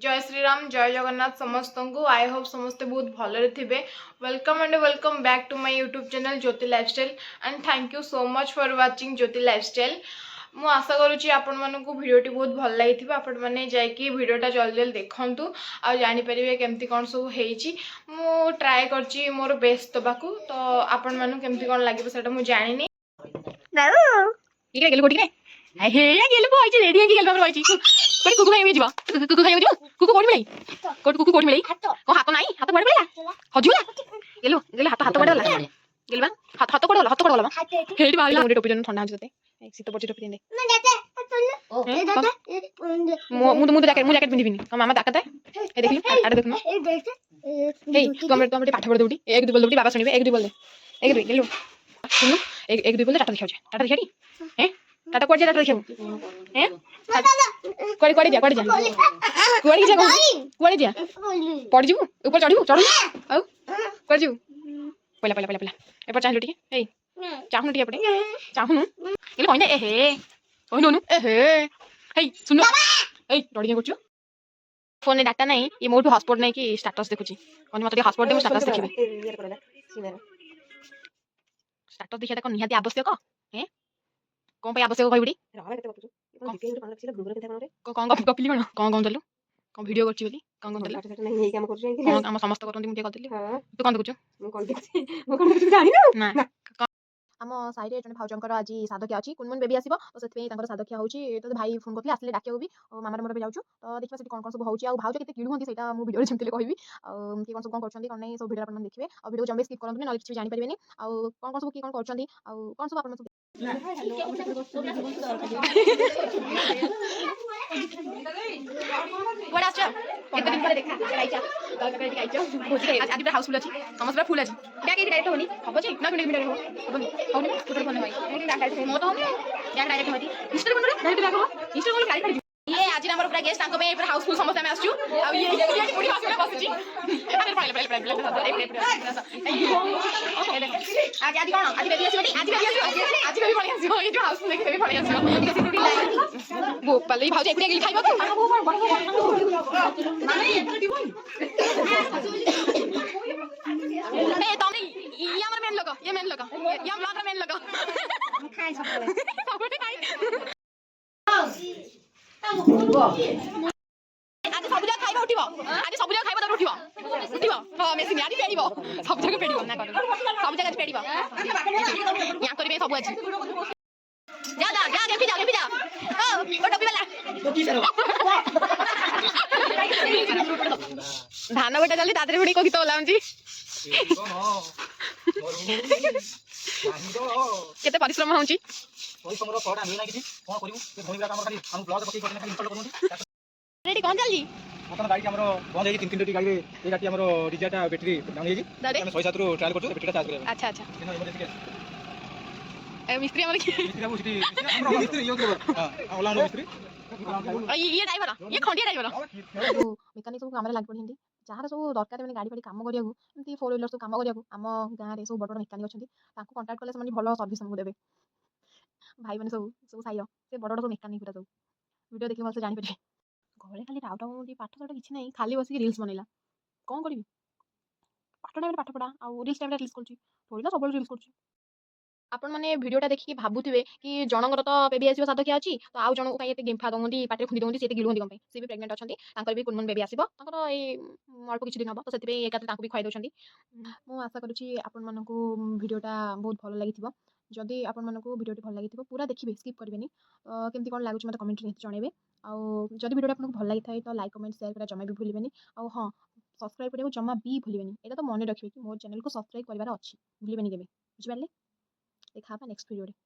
जय श्री राम जय जगन्नाथ समस्त को आई होप समस्ते बहुत भलरे थे। Welcome and welcome back to my YouTube channel Jyoti lifestyle and thank you so much for watching Jyoti lifestyle. मु आशा करुच्ची आपण मानक भिडियोटी बहुत भल लगी आपण मैंने जाकि भिडियोटा जल्दी जल्दी देखूँ आ जापर केमती कौन सब हो ट्राए कर मोर बेस्ट दबाक तो आपण मानक केमती कौन लगे से मुझे जानी कुकु खाई जीव कुकु खाई जीव कुकु कोठी मिले कुकु कोठी मिले को हाथ नाही हाथ कोडे मिला हजिला गेलो गेलो हाथ हाथ कोडे वाला गेलबा हाथ कोडे वाला हेडी बाली मोरे टोपी जन ठंडा होते शीत पड़छ टोपी दे मु जैकेट पिंधिबिनी हम मामा ताकत है ए देखली आडे देखनु हे कमेंट पाठ पढ़ देउटी एक दु बोल देउटी बाबा सुनिबे एक दु बोल दे एक दु गेलो सुनु एक दु बोल दे टाटा दिखाउ टाटा दिखाडी हैं टाटा कोड जे टाटा दिखाउ हैं कोड़ी कोड़ी जा कोड़ी जा कोड़ी जा कोड़ी जा पड़ जीवु ऊपर चढ़ीबु चढ़ू आउ कर जीवु पहला पहला पहला पहला एपर चाहलु टिके हे चाहनु टिके पड़े चाहनु गेले कोइन ए हे ओइ नो ए हे हे सुनो ए डडी जा करछु फोन में डाटा नहीं ये मोटू हॉटस्पॉट नहीं कि स्टेटस देखुची कोन मते हॉटस्पॉट दे स्टेटस देखिबे स्टेटस देखिया त कोन निहाती आवश्यक हैं कोन पे आवश्यक कहबिडी रामा केते गपुछु कौन गपिली कौन कौन दलु कौन वीडियो करछि बोली कौन कौन दलु नहीं काम करछि कौन हम समस्त करथि मुझे करथि तू कौन देखुछु मु कौन देखुछु जानि ना आम साइड जन भाउजंकर आज साधकिया अच्छी कुनमुन बेबी आसो तो से साधकिया होची तो भाई फोन करते आसले डाकिया भी मामार मोर जाऊँ तो देखा से कौन कौन सब होची आ भाउज केते किडु होंती सेटा मु वीडियो जेमति कहबी आ कि कौन सब कौन करछंती कौन नहीं सब वीडियो अपन देखिबे आ वीडियो जम्बे स्किप करंतु न किछि जानि परिबेनी आ कौन सब की कौन करछंती आ कौन सब अपन सब बड़ा अच्छा केते दिन पर देखा खाइचा गल कर खाइचा भोजी आज आज हाउसफुल अछि समस्त फुल अछि क्या के डायरेक्ट होनी हबो जे ना वीडियो वीडियो हो होनी टोटल बन भाई डायरेक्ट मो तो होनी क्या डायरेक्ट होती मिस्टर बन रे डायरेक्ट लागो मिस्टर बन गाड़ी ये आज हमर पूरा गेस्ट तांको पे पूरा हाउसफुल समस्त में आछू आ ये पूरी हाउस में बसची अरे पहले आज आज कोन आज बेबी आसी आज बेबी पड़ी आसी ये जो हाउसफुल देख बेबी पड़ी आसी वो पल्ले भाउज एकुटिया गेली खाइबो ए तने ये हमर मेन लगा ये हम ब्लॉगर मेन लगा खाइ सब खाइ आज सब जगह खाइबा उठिबो आज सब जगह खाइबा त उठिबो हां मेसिन आदि पेडिबो सब जगह पेडिबो ना कर सब जगह पेडिबो या करबे सब अछि जा देखि जा ओ टोपी वाला धान बेटा जल्दी दादरे फुडी को गीत बोलाउंची केते परिश्रम होउची परिश्रम रो कोडा मिना किछि कोन करिवु ते भोइबा हमर खाली हम ब्लॉग पकई करने खाली इंस्टॉल करूनु रेडी कोन जल्दी अपन गाड़ी हमरो बंद हेई 3 गाड़ी ए गाड़ी हमरो डिजाटा बैटरी डाउन हेई हम 6-7 रो ट्रायल करछु बैटरीटा चार्ज करे अच्छा अच्छा केनो इमरजेंसी ए मिस्त्री हमर मिस्त्री हम सिटी हमरो मिस्त्री यो करबो हां ओला मिस्त्री ये ड्राइवर ये खंडिया ड्राइवर मेकानिक सब कामरे लाग पड़िंदी जहाँ सब दरकार मैंने गाड़ी फाड़ी कम करा एमती 4 व्हीलर सब कम करा आम गाँव में सब बड़ बड़ मेकानिक अच्छा कंटाक्ट कले से भल सर्विस हमको देवे भाई मैंने सब सब साइर से बड़ बड़ सब मेकानिक पूरा सब वीडियो देखिए भलसे जानीपारे घरे खाली राउटा पाठ साठ किसी ना खाली बस रिल्स बनैला कौन करी पाठ टाइम पाठ पढ़ा आउ रिल्स टाइम रिल्स कर थोड़ी ना सब रिल्स कर आपण मैंने भिडियोटा देखिए भावुवे कि जनकर तो बेबी आसो साधकिया अच्छी तो आउ जन कहीं गेम्फा दौंती पाटे खुंदी दौंती से गिलुंदी कम सी भी प्रेग्नेंट अच्छा भी कुनमुन बेबी आसो अल्प किसी दिन हम तो से एक भी खुआई दौरान मुझे आशा करुँची आपण मानक भिडियोटा बहुत भल लगी जदि आपण मानक भिडियो भल लगी पूरा देखिए स्किप करेंगे केमती कौन लगुच मतलब कमेंट निश्चित जनइबे आदि भिडियो आपको भल लगी था तो लाइक कमेंट शेयर करा जमा भी भूलें आ हाँ सब्सक्राइब करा जमा भी भूलें यहाँ तो मन रखिए कि मो चैनल को सब्सक्राइब करार अच्छी भूलें केवे बुझिपारे देखा नेक्स्ट वीडियो।